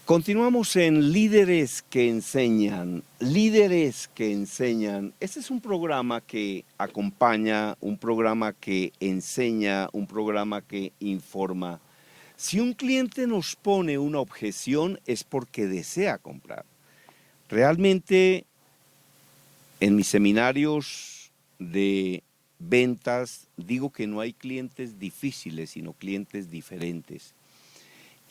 Continuamos en Líderes que Enseñan. Líderes que Enseñan. Este es un programa que acompaña, un programa que enseña, un programa que informa. Si un cliente nos pone una objeción es porque desea comprar. Realmente en mis seminarios de ventas digo que no hay clientes difíciles, sino clientes diferentes.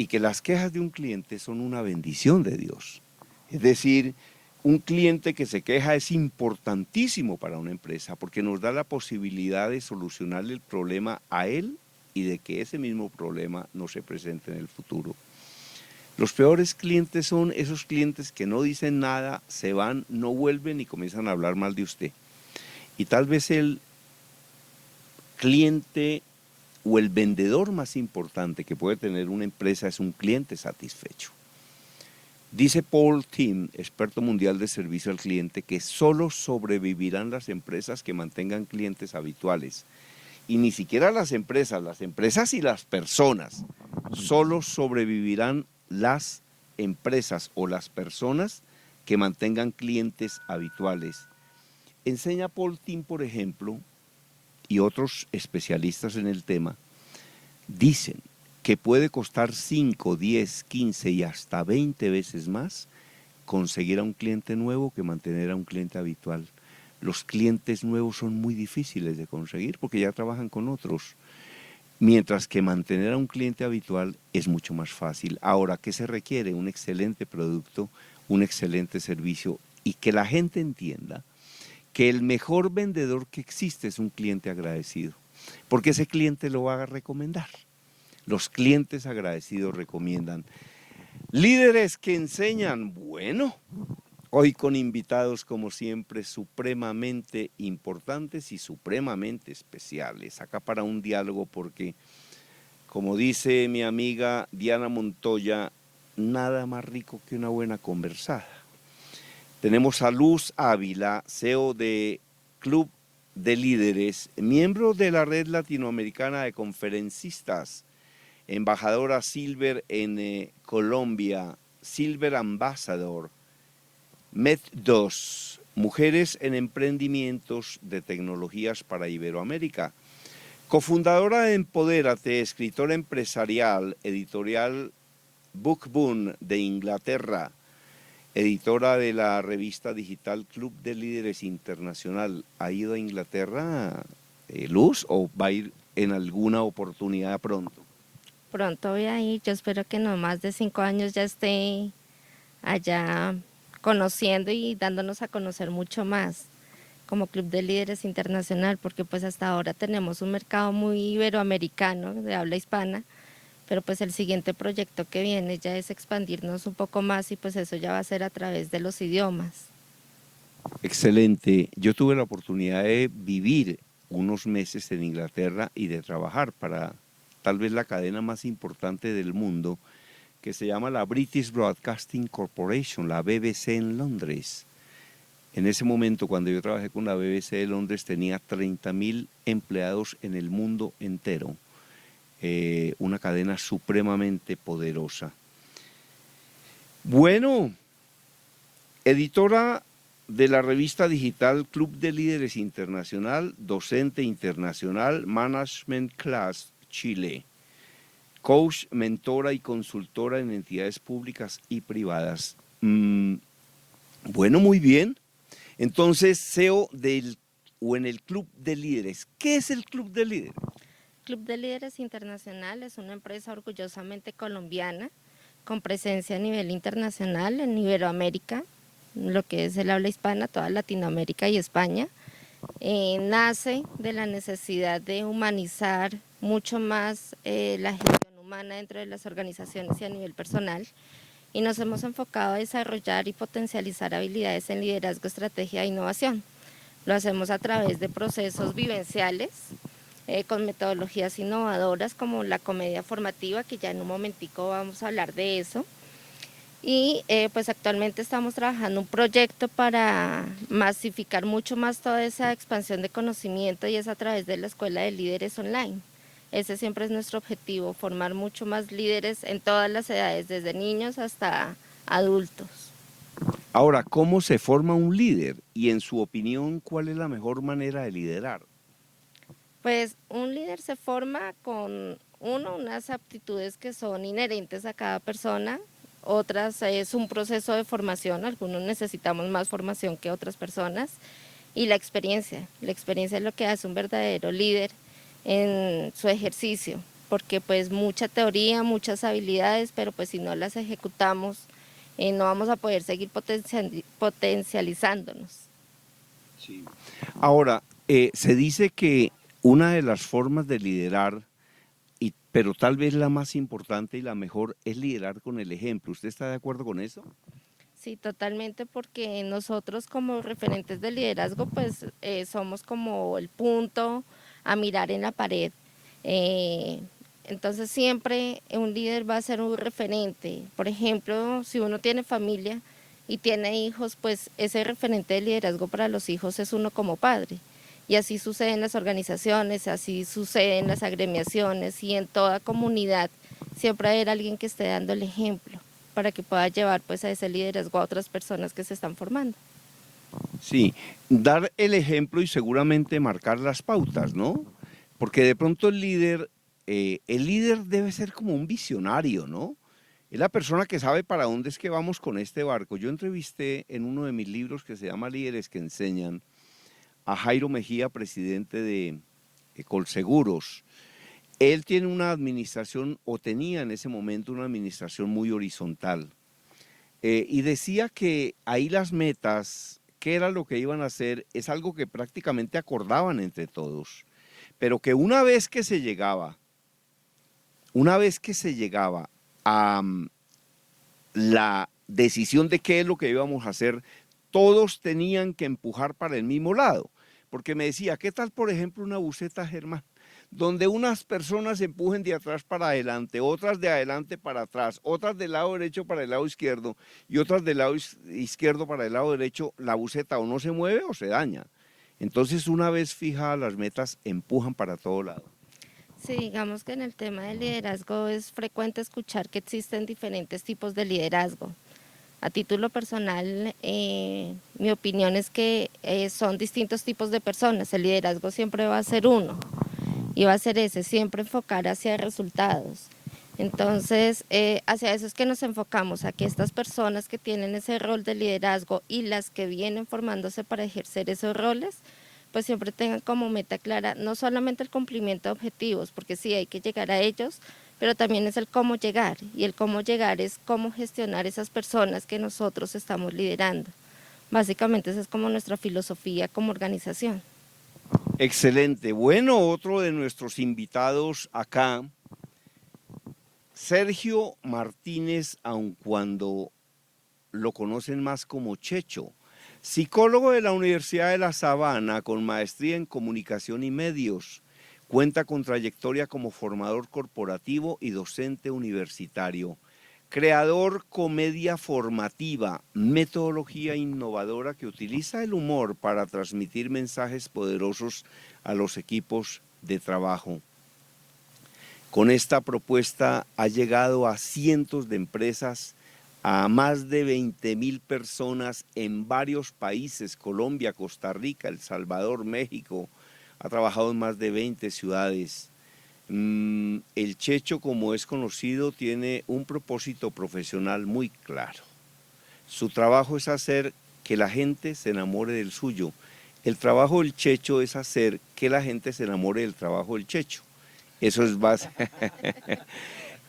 Y que las quejas de un cliente son una bendición de Dios. Es decir, un cliente que se queja es importantísimo para una empresa porque nos da la posibilidad de solucionarle el problema a él y de que ese mismo problema no se presente en el futuro. Los peores clientes son esos clientes que no dicen nada, se van, no vuelven y comienzan a hablar mal de usted. Y tal vez el cliente o el vendedor más importante que puede tener una empresa es un cliente satisfecho. Dice Paul Thiel, experto mundial de servicio al cliente, que solo sobrevivirán las empresas que mantengan clientes habituales. Y ni siquiera las empresas y las personas. Solo sobrevivirán las empresas o las personas que mantengan clientes habituales. Enseña Paul Thiel, por ejemplo, y otros especialistas en el tema, dicen que puede costar 5, 10, 15 y hasta 20 veces más conseguir a un cliente nuevo que mantener a un cliente habitual. Los clientes nuevos son muy difíciles de conseguir porque ya trabajan con otros, mientras que mantener a un cliente habitual es mucho más fácil. Ahora, ¿qué se requiere? Un excelente producto, un excelente servicio y que la gente entienda que el mejor vendedor que existe es un cliente agradecido, porque ese cliente lo va a recomendar. Los clientes agradecidos recomiendan. Líderes que enseñan, bueno, hoy con invitados como siempre supremamente importantes y supremamente especiales. Acá para un diálogo porque, como dice mi amiga Diana Montoya, nada más rico que una buena conversada. Tenemos a Luz Ávila, CEO de Club de Líderes, miembro de la Red Latinoamericana de Conferencistas, embajadora Silver en Colombia, Silver Ambassador, MED2, Mujeres en Emprendimientos de Tecnologías para Iberoamérica, cofundadora de Empodérate, escritora empresarial, editorial Bookboon de Inglaterra, editora de la revista digital Club de Líderes Internacional. ¿Ha ido a Inglaterra, Luz, o va a ir en alguna oportunidad pronto? Pronto voy a ir, yo espero que no más de 5 años ya esté allá conociendo y dándonos a conocer mucho más como Club de Líderes Internacional, porque pues hasta ahora tenemos un mercado muy iberoamericano de habla hispana, pero pues el siguiente proyecto que viene ya es expandirnos un poco más y pues eso ya va a ser a través de los idiomas. Excelente. Yo tuve la oportunidad de vivir unos meses en Inglaterra y de trabajar para tal vez la cadena más importante del mundo, que se llama la British Broadcasting Corporation, la BBC en Londres. En ese momento, cuando yo trabajé con la BBC de Londres, tenía 30.000 empleados en el mundo entero. Una cadena supremamente poderosa. Bueno, editora de la revista digital Club de Líderes Internacional, docente internacional, Management Class Chile, coach, mentora y consultora en entidades públicas y privadas. Bueno, muy bien. Entonces, CEO en el Club de Líderes. ¿Qué es el Club de Líderes? Club de Líderes Internacional es una empresa orgullosamente colombiana, con presencia a nivel internacional en Iberoamérica, lo que es el habla hispana, toda Latinoamérica y España. Nace de la necesidad de humanizar mucho más la gestión humana dentro de las organizaciones y a nivel personal, y nos hemos enfocado a desarrollar y potencializar habilidades en liderazgo, estrategia e innovación. Lo hacemos a través de procesos vivenciales, con metodologías innovadoras como la comedia formativa, que ya en un momentico vamos a hablar de eso. Y pues actualmente estamos trabajando un proyecto para masificar mucho más toda esa expansión de conocimiento, y es a través de la Escuela de Líderes Online, Ese siempre es nuestro objetivo, formar mucho más líderes en todas las edades, desde niños hasta adultos. Ahora, ¿cómo se forma un líder? Y en su opinión, ¿cuál es la mejor manera de liderar? Pues un líder se forma con unas aptitudes que son inherentes a cada persona, otras es un proceso de formación, algunos necesitamos más formación que otras personas, y la experiencia es lo que hace un verdadero líder en su ejercicio, porque pues mucha teoría, muchas habilidades, pero pues si no las ejecutamos, no vamos a poder seguir potencializándonos. Sí. Ahora, se dice que una de las formas de liderar, pero tal vez la más importante y la mejor, es liderar con el ejemplo. ¿Usted está de acuerdo con eso? Sí, totalmente, porque nosotros como referentes de liderazgo, pues somos como el punto a mirar en la pared. Eh, entonces siempre un líder va a ser un referente. Por ejemplo, si uno tiene familia y tiene hijos, pues ese referente de liderazgo para los hijos es uno como padre. Y así sucede en las organizaciones, así sucede en las agremiaciones y en toda comunidad. Siempre hay alguien que esté dando el ejemplo para que pueda llevar pues a ese liderazgo a otras personas que se están formando. Sí, dar el ejemplo y seguramente marcar las pautas, ¿no? Porque de pronto el líder debe ser como un visionario, ¿no? Es la persona que sabe para dónde es que vamos con este barco. Yo entrevisté en uno de mis libros que se llama Líderes que Enseñan a Jairo Mejía, presidente de Colseguros. Él tiene una administración, o tenía en ese momento una administración muy horizontal. Y decía que ahí las metas, qué era lo que iban a hacer, es algo que prácticamente acordaban entre todos. Pero que una vez que se llegaba a la decisión de qué es lo que íbamos a hacer, todos tenían que empujar para el mismo lado. Porque me decía, ¿qué tal, por ejemplo, una buceta, Germán? Donde unas personas empujen de atrás para adelante, otras de adelante para atrás, otras del lado derecho para el lado izquierdo y otras del lado izquierdo para el lado derecho, la buceta o no se mueve o se daña. Entonces, una vez fijadas las metas, empujan para todo lado. Sí, digamos que en el tema del liderazgo es frecuente escuchar que existen diferentes tipos de liderazgo. A título personal, mi opinión es que son distintos tipos de personas. El liderazgo siempre va a ser uno y va a ser ese, siempre enfocar hacia resultados. Entonces, hacia eso es que nos enfocamos, a que estas personas que tienen ese rol de liderazgo y las que vienen formándose para ejercer esos roles, pues siempre tengan como meta clara no solamente el cumplimiento de objetivos, porque sí hay que llegar a ellos, pero también es el cómo llegar, y el cómo llegar es cómo gestionar esas personas que nosotros estamos liderando. Básicamente esa es como nuestra filosofía como organización. Excelente. Bueno, otro de nuestros invitados acá, Sergio Martínez, aun cuando lo conocen más como Checho, psicólogo de la Universidad de La Sabana con maestría en comunicación y medios, cuenta con trayectoria como formador corporativo y docente universitario, creador comedia formativa, metodología innovadora que utiliza el humor para transmitir mensajes poderosos a los equipos de trabajo. Con esta propuesta ha llegado a cientos de empresas, a más de 20.000 personas en varios países, Colombia, Costa Rica, El Salvador, México. Ha trabajado en más de 20 ciudades. El Checho, como es conocido, tiene un propósito profesional muy claro. Su trabajo es hacer que la gente se enamore del suyo. El trabajo del Checho es hacer que la gente se enamore del trabajo del Checho. Eso es base.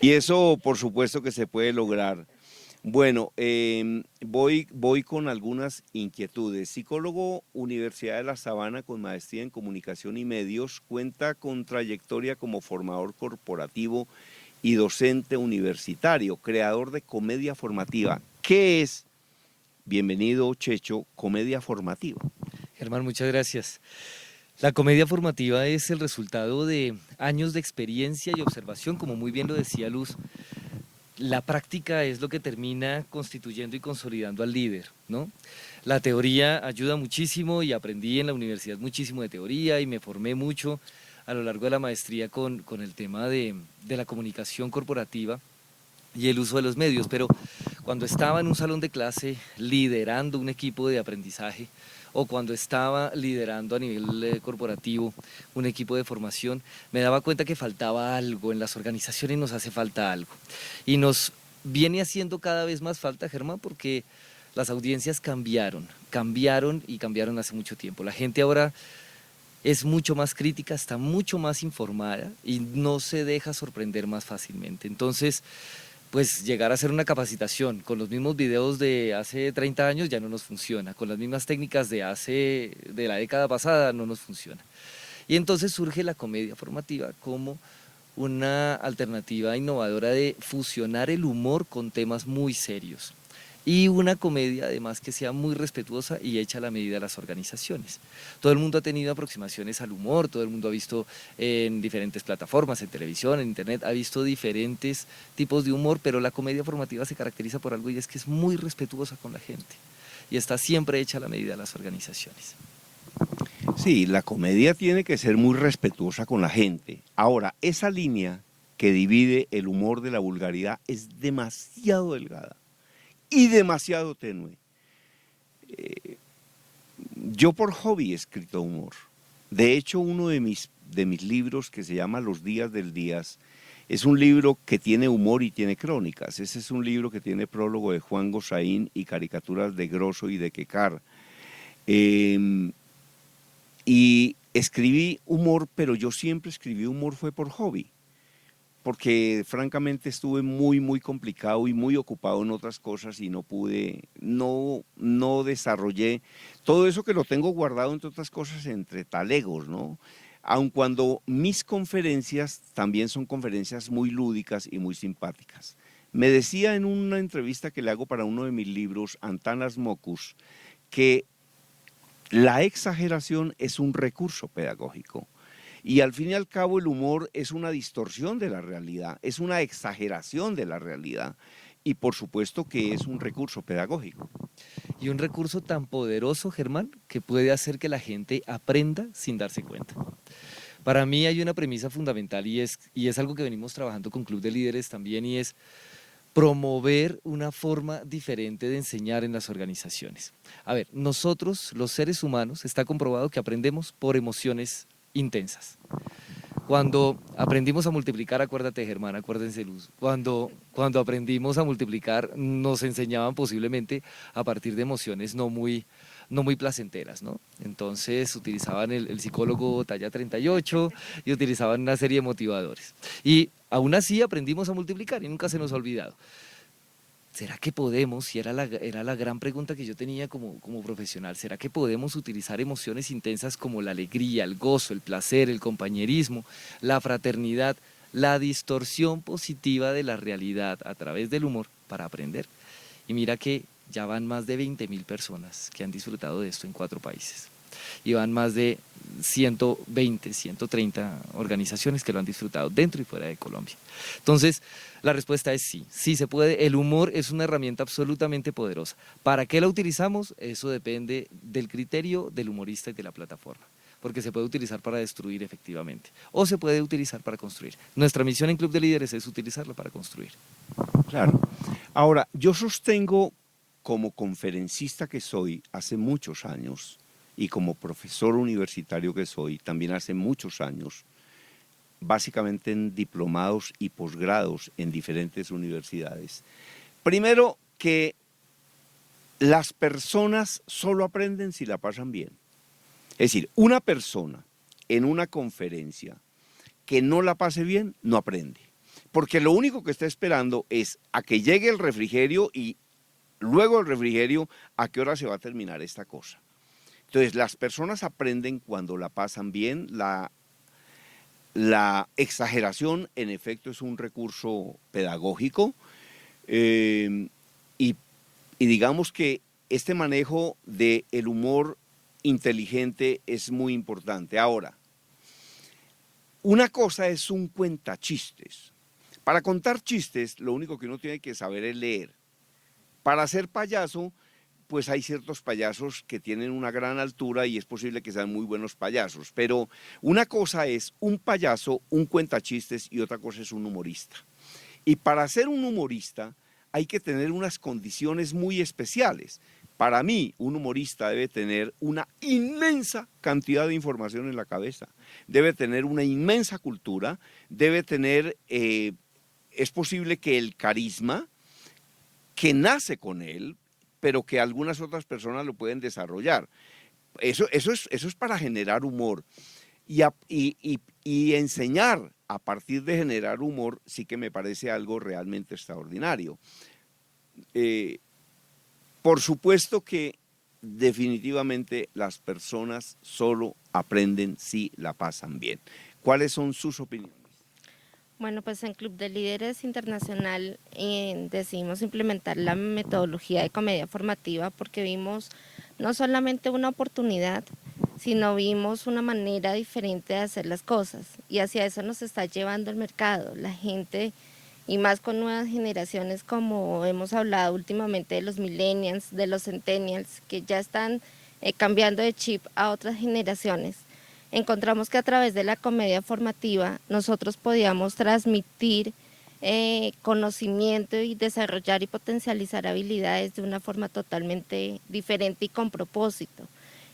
Y eso, por supuesto, que se puede lograr. Bueno, voy con algunas inquietudes. Psicólogo, Universidad de La Sabana con maestría en comunicación y medios, cuenta con trayectoria como formador corporativo y docente universitario, creador de comedia formativa. ¿Qué es, bienvenido Checho, comedia formativa? Germán, muchas gracias. La comedia formativa es el resultado de años de experiencia y observación, como muy bien lo decía Luz. La práctica es lo que termina constituyendo y consolidando al líder, ¿no? La teoría ayuda muchísimo y aprendí en la universidad muchísimo de teoría y me formé mucho a lo largo de la maestría con el tema de la comunicación corporativa y el uso de los medios, pero cuando estaba en un salón de clase liderando un equipo de aprendizaje o cuando estaba liderando a nivel corporativo un equipo de formación, me daba cuenta que faltaba algo, en las organizaciones nos hace falta algo. Y nos viene haciendo cada vez más falta, Germán, porque las audiencias cambiaron y cambiaron hace mucho tiempo. La gente ahora es mucho más crítica, está mucho más informada y no se deja sorprender más fácilmente. Entonces, pues llegar a hacer una capacitación con los mismos videos de hace 30 años ya no nos funciona, con las mismas técnicas de la década pasada no nos funciona. Y entonces surge la comedia formativa como una alternativa innovadora de fusionar el humor con temas muy serios. Y una comedia además que sea muy respetuosa y hecha a la medida de las organizaciones. Todo el mundo ha tenido aproximaciones al humor, todo el mundo ha visto en diferentes plataformas, en televisión, en internet, ha visto diferentes tipos de humor, pero la comedia formativa se caracteriza por algo y es que es muy respetuosa con la gente y está siempre hecha a la medida de las organizaciones. Sí, la comedia tiene que ser muy respetuosa con la gente. Ahora, esa línea que divide el humor de la vulgaridad es demasiado delgada y demasiado tenue. Yo por hobby he escrito humor. De hecho, uno de mis libros, que se llama Los días del Días, es un libro que tiene humor y tiene crónicas. Ese es un libro que tiene prólogo de Juan Gosaín y caricaturas de Grosso y de Quecar. Y escribí humor, pero yo siempre escribí humor fue por hobby, porque francamente estuve muy complicado y muy ocupado en otras cosas y no pude, no desarrollé todo eso que lo tengo guardado, entre otras cosas, entre talegos, ¿no? Aun cuando mis conferencias también son conferencias muy lúdicas y muy simpáticas. Me decía en una entrevista que le hago para uno de mis libros, Antanas Mocus, que la exageración es un recurso pedagógico. Y al fin y al cabo el humor es una distorsión de la realidad, es una exageración de la realidad y por supuesto que es un recurso pedagógico. Y un recurso tan poderoso, Germán, que puede hacer que la gente aprenda sin darse cuenta. Para mí hay una premisa fundamental y es algo que venimos trabajando con Club de Líderes también y es promover una forma diferente de enseñar en las organizaciones. A ver, nosotros, los seres humanos, está comprobado que aprendemos por emociones intensas. Cuando aprendimos a multiplicar, acuérdate, Germán, acuérdense, Luz, cuando aprendimos a multiplicar nos enseñaban posiblemente a partir de emociones no muy placenteras, ¿no? Entonces utilizaban el psicólogo talla 38 y utilizaban una serie de motivadores. Y aún así aprendimos a multiplicar y nunca se nos ha olvidado. ¿Será que podemos, y era la gran pregunta que yo tenía como profesional, ¿será que podemos utilizar emociones intensas como la alegría, el gozo, el placer, el compañerismo, la fraternidad, la distorsión positiva de la realidad a través del humor para aprender? Y mira que ya van más de 20.000 personas que han disfrutado de esto en 4 países. Y van más de 120, 130 organizaciones que lo han disfrutado dentro y fuera de Colombia. Entonces, la respuesta es sí, sí se puede. El humor es una herramienta absolutamente poderosa. ¿Para qué la utilizamos? Eso depende del criterio del humorista y de la plataforma, porque se puede utilizar para destruir efectivamente, o se puede utilizar para construir. Nuestra misión en Club de Líderes es utilizarla para construir. Claro. Ahora, yo sostengo como conferencista que soy hace muchos años y como profesor universitario que soy también hace muchos años, básicamente en diplomados y posgrados en diferentes universidades. Primero, que las personas solo aprenden si la pasan bien. Es decir, una persona en una conferencia que no la pase bien, no aprende. Porque lo único que está esperando es a que llegue el refrigerio y luego del refrigerio, ¿a qué hora se va a terminar esta cosa? Entonces, las personas aprenden cuando la pasan bien. La exageración, en efecto, es un recurso pedagógico y digamos que este manejo del humor inteligente es muy importante. Ahora, una cosa es un cuentachistes. Para contar chistes, lo único que uno tiene que saber es leer. Para ser payaso, pues hay ciertos payasos que tienen una gran altura y es posible que sean muy buenos payasos, pero una cosa es un payaso, un cuentachistes y otra cosa es un humorista. Y para ser un humorista hay que tener unas condiciones muy especiales. Para mí, un humorista debe tener una inmensa cantidad de información en la cabeza, debe tener una inmensa cultura, debe tener, es posible que el carisma, que nace con él, pero que algunas otras personas lo pueden desarrollar. Eso es para generar humor. Y enseñar a partir de generar humor sí que me parece algo realmente extraordinario. Por supuesto que definitivamente las personas solo aprenden si la pasan bien. ¿Cuáles son sus opiniones? Bueno, pues en Club de Líderes Internacional decidimos implementar la metodología de comedia formativa porque vimos no solamente una oportunidad, sino vimos una manera diferente de hacer las cosas y hacia eso nos está llevando el mercado, la gente, y más con nuevas generaciones como hemos hablado últimamente de los millennials, de los centennials, que ya están cambiando de chip a otras generaciones. Encontramos que a través de la comedia formativa nosotros podíamos transmitir conocimiento y desarrollar y potencializar habilidades de una forma totalmente diferente y con propósito.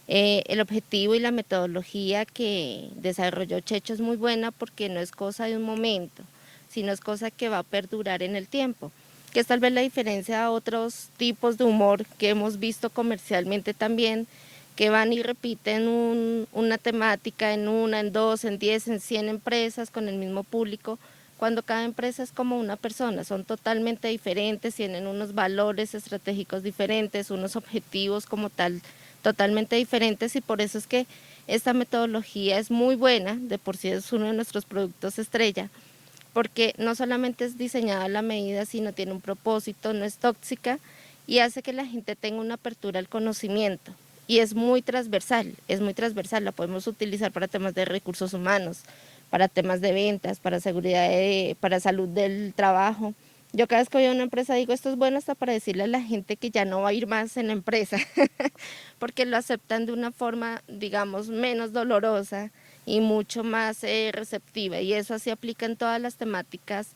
El objetivo y la metodología que desarrolló Checho es muy buena porque no es cosa de un momento, sino es cosa que va a perdurar en el tiempo, que es tal vez la diferencia a otros tipos de humor que hemos visto comercialmente también, que van y repiten una temática en una, en dos, en 10, en 100 empresas con el mismo público, cuando cada empresa es como una persona, son totalmente diferentes, tienen unos valores estratégicos diferentes, unos objetivos como tal totalmente diferentes, y por eso es que esta metodología es muy buena, de por sí es uno de nuestros productos estrella, porque no solamente es diseñada a la medida, sino tiene un propósito, no es tóxica y hace que la gente tenga una apertura al conocimiento. Y es muy transversal, la podemos utilizar para temas de recursos humanos, para temas de ventas, para seguridad, para salud del trabajo. Yo cada vez que voy a una empresa digo, esto es bueno hasta para decirle a la gente que ya no va a ir más en la empresa, porque lo aceptan de una forma, digamos, menos dolorosa y mucho más receptiva, y eso así aplica en todas las temáticas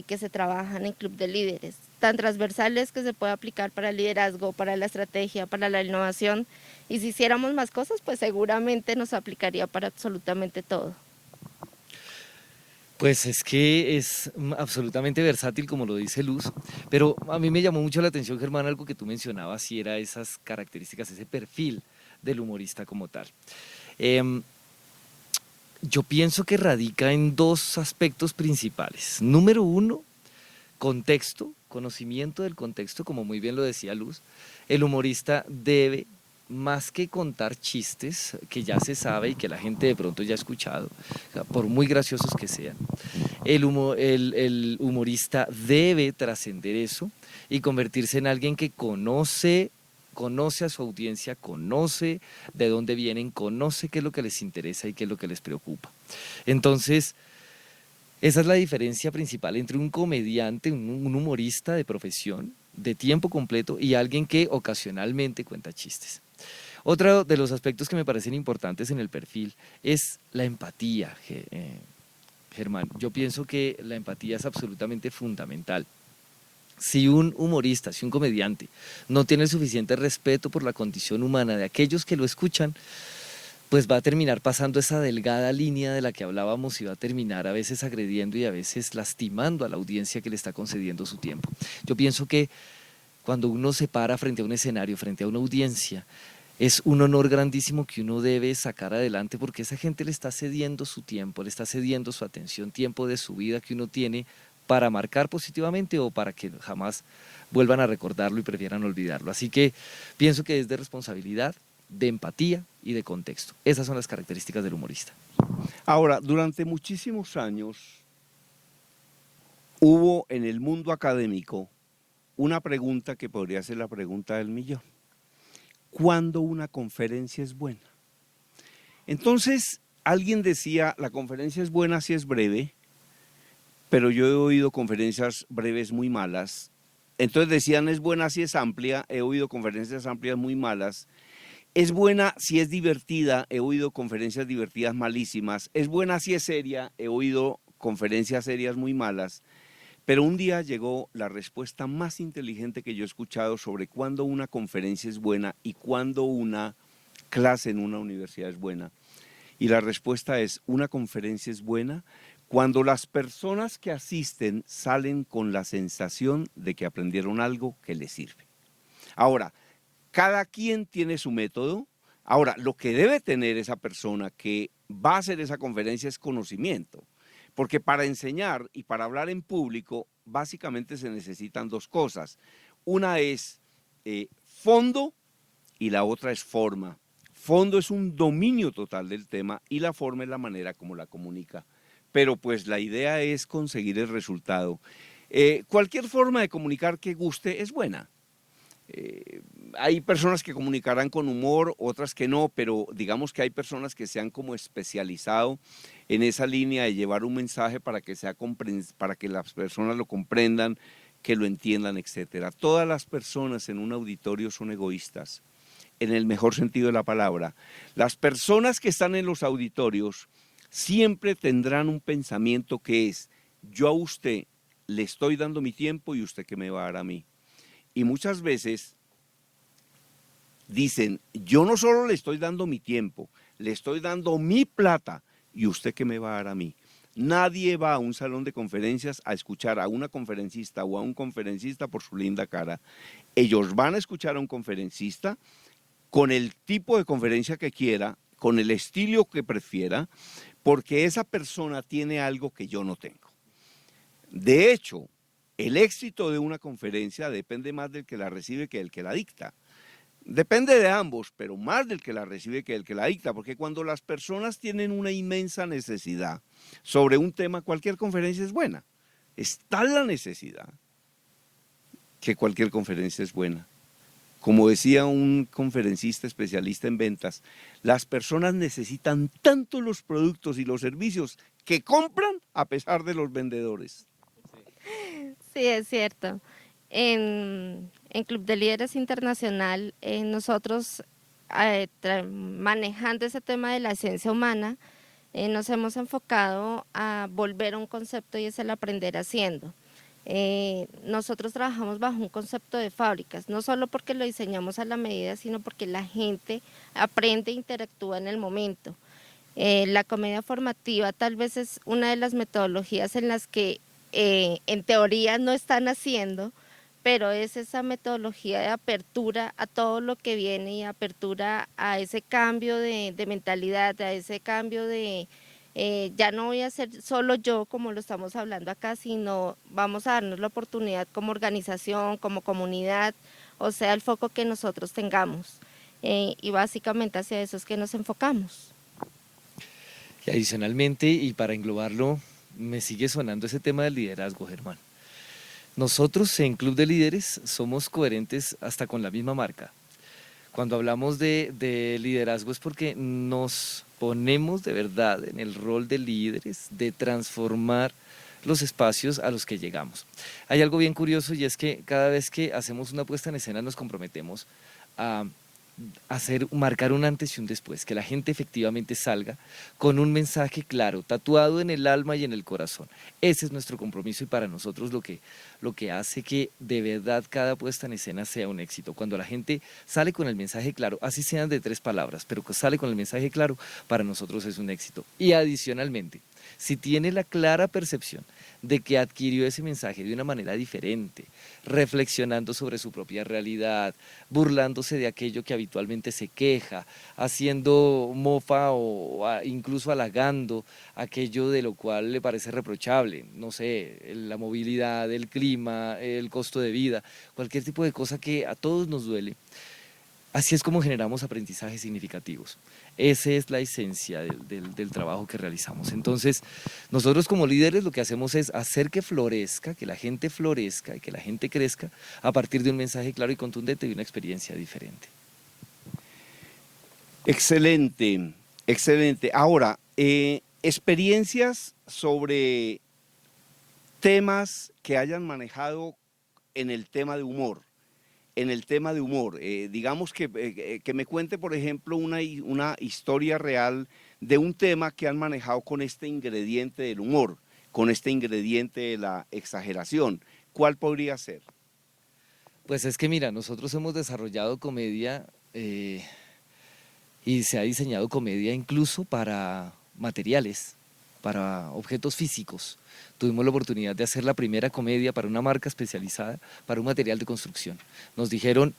que se trabajan en Club de Líderes, tan transversales que se puede aplicar para el liderazgo, para la estrategia, para la innovación, y si hiciéramos más cosas, pues seguramente nos aplicaría para absolutamente todo. Pues es que es absolutamente versátil, como lo dice Luz, pero a mí me llamó mucho la atención, Germán, algo que tú mencionabas, y era esas características, ese perfil del humorista como tal. Yo pienso que radica en dos aspectos principales. Número uno, contexto, conocimiento del contexto, como muy bien lo decía Luz. El humorista debe, más que contar chistes que ya se sabe y que la gente de pronto ya ha escuchado, o sea, por muy graciosos que sean, el humorista debe trascender eso y convertirse en alguien que conoce a su audiencia, conoce de dónde vienen, conoce qué es lo que les interesa y qué es lo que les preocupa. Entonces, esa es la diferencia principal entre un comediante, un humorista de profesión, de tiempo completo, y alguien que ocasionalmente cuenta chistes. Otro de los aspectos que me parecen importantes en el perfil es la empatía, Germán. Yo pienso que la empatía es absolutamente fundamental. Si un humorista, si un comediante no tiene el suficiente respeto por la condición humana de aquellos que lo escuchan, pues va a terminar pasando esa delgada línea de la que hablábamos y va a terminar a veces agrediendo y a veces lastimando a la audiencia que le está concediendo su tiempo. Yo pienso que cuando uno se para frente a un escenario, frente a una audiencia, es un honor grandísimo que uno debe sacar adelante, porque esa gente le está cediendo su tiempo, le está cediendo su atención, tiempo de su vida que uno tiene para marcar positivamente o para que jamás vuelvan a recordarlo y prefieran olvidarlo. Así que pienso que es de responsabilidad, de empatía y de contexto. Esas son las características del humorista. Ahora, durante muchísimos años hubo en el mundo académico una pregunta que podría ser la pregunta del millón. ¿Cuándo una conferencia es buena? Entonces, alguien decía, la conferencia es buena si es breve, pero yo he oído conferencias breves muy malas entonces decían, es buena si es amplia, he oído conferencias amplias muy malas. Es buena si es divertida, he oído conferencias divertidas malísimas. Es buena si es seria, he oído conferencias serias muy malas. Pero un día llegó la respuesta más inteligente que yo he escuchado sobre cuándo una conferencia es buena y cuándo una clase en una universidad es buena. Y la respuesta es, una conferencia es buena cuando las personas que asisten salen con la sensación de que aprendieron algo que les sirve. Ahora, cada quien tiene su método. Ahora, lo que debe tener esa persona que va a hacer esa conferencia es conocimiento. Porque para enseñar y para hablar en público, básicamente se necesitan dos cosas. Una es fondo y la otra es forma. Fondo es un dominio total del tema y la forma es la manera como la comunica. Pero pues la idea es conseguir el resultado. Cualquier forma de comunicar que guste es buena. Hay personas que comunicarán con humor, otras que no, pero digamos que hay personas que se han como especializado en esa línea de llevar un mensaje para que para que las personas lo comprendan, que lo entiendan, etcétera. Todas las personas en un auditorio son egoístas, en el mejor sentido de la palabra. Las personas que están en los auditorios siempre tendrán un pensamiento que es, yo a usted le estoy dando mi tiempo y usted qué me va a dar a mí. Y muchas veces dicen, yo no solo le estoy dando mi tiempo, le estoy dando mi plata, ¿y usted qué me va a dar a mí? Nadie va a un salón de conferencias a escuchar a una conferencista o a un conferencista por su linda cara. Ellos van a escuchar a un conferencista con el tipo de conferencia que quiera, con el estilo que prefiera, porque esa persona tiene algo que yo no tengo. De hecho, el éxito de una conferencia depende más del que la recibe que del que la dicta. Depende de ambos, pero más del que la recibe que del que la dicta, porque cuando las personas tienen una inmensa necesidad sobre un tema, cualquier conferencia es buena. Es tal la necesidad que cualquier conferencia es buena. Como decía un conferencista especialista en ventas, las personas necesitan tanto los productos y los servicios que compran a pesar de los vendedores. Sí, es cierto. En Club de Líderes Internacional, nosotros manejando ese tema de la esencia humana, nos hemos enfocado a volver a un concepto y es el aprender haciendo. Nosotros trabajamos bajo un concepto de fábricas, no solo porque lo diseñamos a la medida, sino porque la gente aprende e interactúa en el momento. La comedia formativa tal vez es una de las metodologías en las que en teoría no están haciendo, pero es esa metodología de apertura a todo lo que viene y apertura a ese cambio de mentalidad, a ese cambio de ya no voy a ser solo yo como lo estamos hablando acá, sino vamos a darnos la oportunidad como organización, como comunidad, o sea, el foco que nosotros tengamos. Y básicamente hacia eso es que nos enfocamos. Y adicionalmente, y para englobarlo, me sigue sonando ese tema del liderazgo, Germán. Nosotros en Club de Líderes somos coherentes hasta con la misma marca. Cuando hablamos de liderazgo es porque nos ponemos de verdad en el rol de líderes, de transformar los espacios a los que llegamos. Hay algo bien curioso y es que cada vez que hacemos una puesta en escena nos comprometemos a marcar un antes y un después, que la gente efectivamente salga con un mensaje claro, tatuado en el alma y en el corazón. Ese es nuestro compromiso y para nosotros lo que hace que de verdad cada puesta en escena sea un éxito. Cuando la gente sale con el mensaje claro, así sean de 3 palabras, pero que sale con el mensaje claro, para nosotros es un éxito. Y adicionalmente, si tiene la clara percepción de que adquirió ese mensaje de una manera diferente, reflexionando sobre su propia realidad, burlándose de aquello que habitualmente se queja, haciendo mofa o incluso halagando aquello de lo cual le parece reprochable, no sé, la movilidad, el clima, el costo de vida, cualquier tipo de cosa que a todos nos duele. Así es como generamos aprendizajes significativos. Esa es la esencia del trabajo que realizamos. Entonces, nosotros como líderes lo que hacemos es hacer que florezca, que la gente florezca y que la gente crezca a partir de un mensaje claro y contundente y una experiencia diferente. Excelente, excelente. Ahora, experiencias sobre temas que hayan manejado en el tema de humor. En el tema de humor, digamos que me cuente, por ejemplo, una historia real de un tema que han manejado con este ingrediente del humor, con este ingrediente de la exageración. ¿Cuál podría ser? Pues es que mira, nosotros hemos desarrollado comedia y se ha diseñado comedia incluso para materiales, para objetos físicos. Tuvimos la oportunidad de hacer la primera comedia para una marca especializada para un material de construcción. Nos dijeron,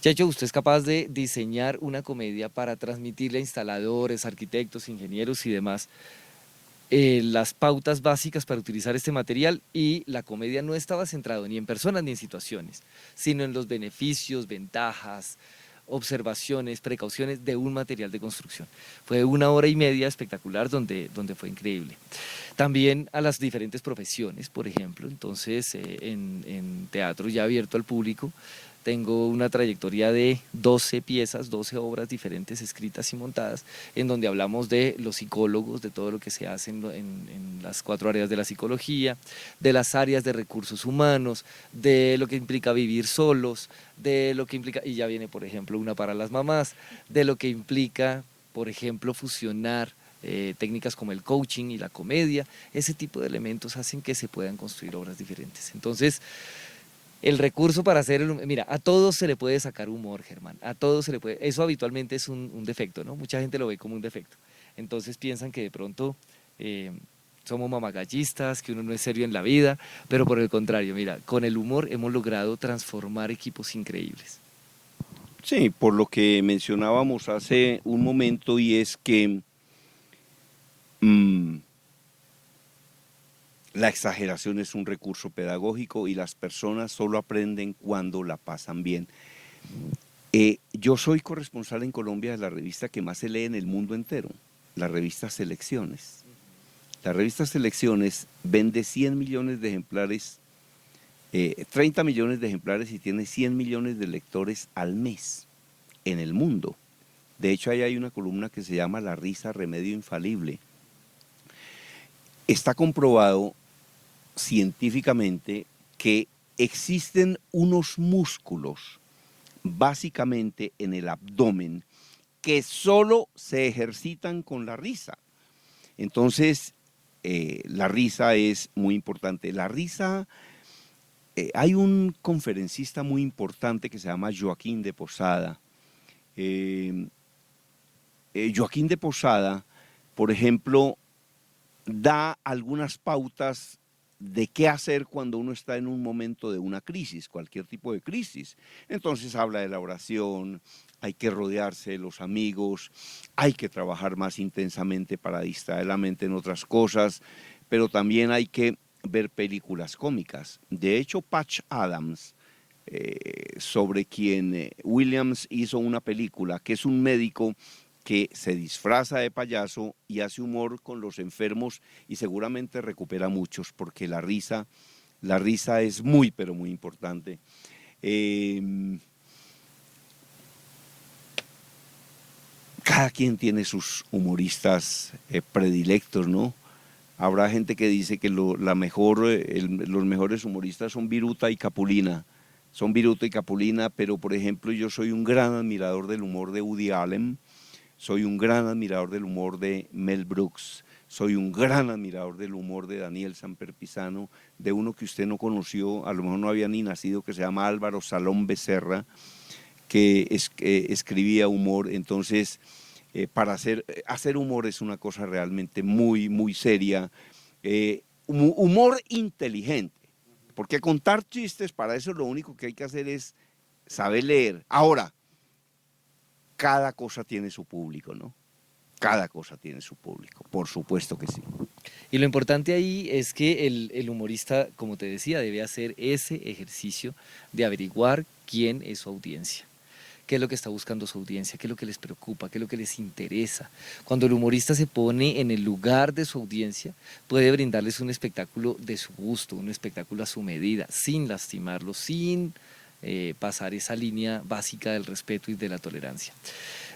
Checho, usted es capaz de diseñar una comedia para transmitirle a instaladores, arquitectos, ingenieros y demás las pautas básicas para utilizar este material, y la comedia no estaba centrada ni en personas ni en situaciones, sino en los beneficios, ventajas, observaciones, precauciones de un material de construcción. Fue 1 hora y media espectacular donde fue increíble. También a las diferentes profesiones, por ejemplo, entonces en teatro ya abierto al público, tengo una trayectoria de 12 piezas, 12 obras diferentes escritas y montadas, en donde hablamos de los psicólogos, de todo lo que se hace en las 4 áreas de la psicología, de las áreas de recursos humanos, de lo que implica vivir solos, de lo que implica, y ya viene por ejemplo una para las mamás, de lo que implica, por ejemplo, fusionar técnicas como el coaching y la comedia. Ese tipo de elementos hacen que se puedan construir obras diferentes. Entonces, el recurso para hacer mira, a todos se le puede sacar humor, Germán, a todos se le puede, eso habitualmente es un defecto, ¿no? Mucha gente lo ve como un defecto, entonces piensan que de pronto somos mamagallistas, que uno no es serio en la vida, pero por el contrario, mira, con el humor hemos logrado transformar equipos increíbles. Sí, por lo que mencionábamos hace un momento, y es que la exageración es un recurso pedagógico y las personas solo aprenden cuando la pasan bien. Yo soy corresponsal en Colombia de la revista que más se lee en el mundo entero, la revista Selecciones. La revista Selecciones vende 100 millones de ejemplares, 30 millones de ejemplares, y tiene 100 millones de lectores al mes en el mundo. De hecho, ahí hay una columna que se llama La risa, remedio infalible. Está comprobado científicamente que existen unos músculos básicamente en el abdomen que solo se ejercitan con la risa. Entonces, la risa es muy importante. La risa, hay un conferencista muy importante que se llama Joaquín de Posada. Joaquín de Posada, por ejemplo, da algunas pautas de qué hacer cuando uno está en un momento de una crisis, cualquier tipo de crisis. Entonces habla de la oración, hay que rodearse de los amigos, hay que trabajar más intensamente para distraer la mente en otras cosas, pero también hay que ver películas cómicas. De hecho, Patch Adams, sobre quien Williams hizo una película, que es un médico que se disfraza de payaso y hace humor con los enfermos, y seguramente recupera muchos, porque la risa es muy, pero muy importante. Cada quien tiene sus humoristas predilectos, ¿no? Habrá gente que dice que los mejores humoristas son Viruta y Capulina. Son Viruta y Capulina, pero por ejemplo yo soy un gran admirador del humor de Woody Allen. Soy un gran admirador del humor de Mel Brooks, soy un gran admirador del humor de Daniel Samper Pisano, de uno que usted no conoció, a lo mejor no había ni nacido, que se llama Álvaro Salón Becerra, que escribía humor. Entonces, para hacer humor es una cosa realmente muy, muy seria, humor inteligente, porque contar chistes, para eso lo único que hay que hacer es saber leer. Ahora, cada cosa tiene su público, ¿no? Cada cosa tiene su público, por supuesto que sí. Y lo importante ahí es que el humorista, como te decía, debe hacer ese ejercicio de averiguar quién es su audiencia, qué es lo que está buscando su audiencia, qué es lo que les preocupa, qué es lo que les interesa. Cuando el humorista se pone en el lugar de su audiencia, puede brindarles un espectáculo de su gusto, un espectáculo a su medida, sin lastimarlos, sin pasar esa línea básica del respeto y de la tolerancia.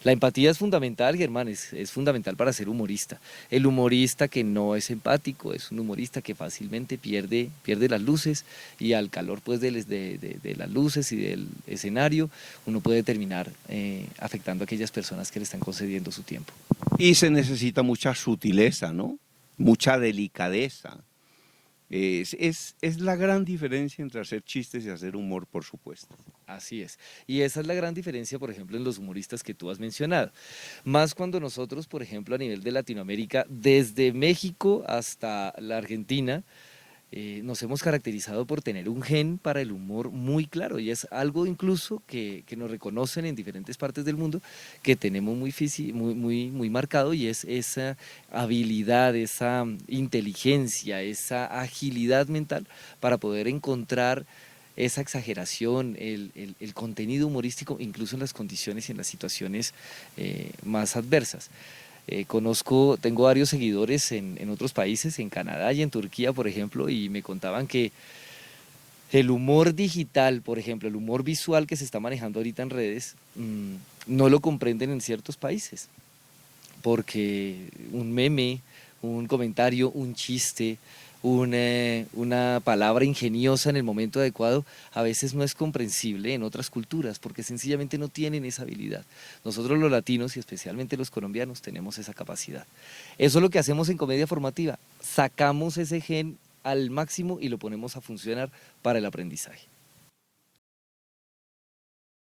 La empatía es fundamental, Germán, es fundamental para ser humorista. El humorista que no es empático es un humorista que fácilmente pierde las luces, y al calor pues de las luces y del escenario uno puede terminar afectando a aquellas personas que le están concediendo su tiempo. Y se necesita mucha sutileza, ¿no? Mucha delicadeza. Es la gran diferencia entre hacer chistes y hacer humor, por supuesto. Así es. Y esa es la gran diferencia, por ejemplo, en los humoristas que tú has mencionado. Más cuando nosotros, por ejemplo, a nivel de Latinoamérica, desde México hasta la Argentina, nos hemos caracterizado por tener un gen para el humor muy claro, y es algo incluso que nos reconocen en diferentes partes del mundo, que tenemos muy marcado, y es esa habilidad, esa inteligencia, esa agilidad mental para poder encontrar esa exageración, el contenido humorístico, incluso en las condiciones y en las situaciones más adversas. Tengo varios seguidores en otros países, en Canadá y en Turquía, por ejemplo, y me contaban que el humor digital, por ejemplo, el humor visual que se está manejando ahorita en redes, no lo comprenden en ciertos países, porque un meme, un comentario, un chiste, una palabra ingeniosa en el momento adecuado a veces no es comprensible en otras culturas, porque sencillamente no tienen esa habilidad. Nosotros los latinos, y especialmente los colombianos, tenemos esa capacidad. Eso es lo que hacemos en Comedia Formativa: sacamos ese gen al máximo y lo ponemos a funcionar para el aprendizaje.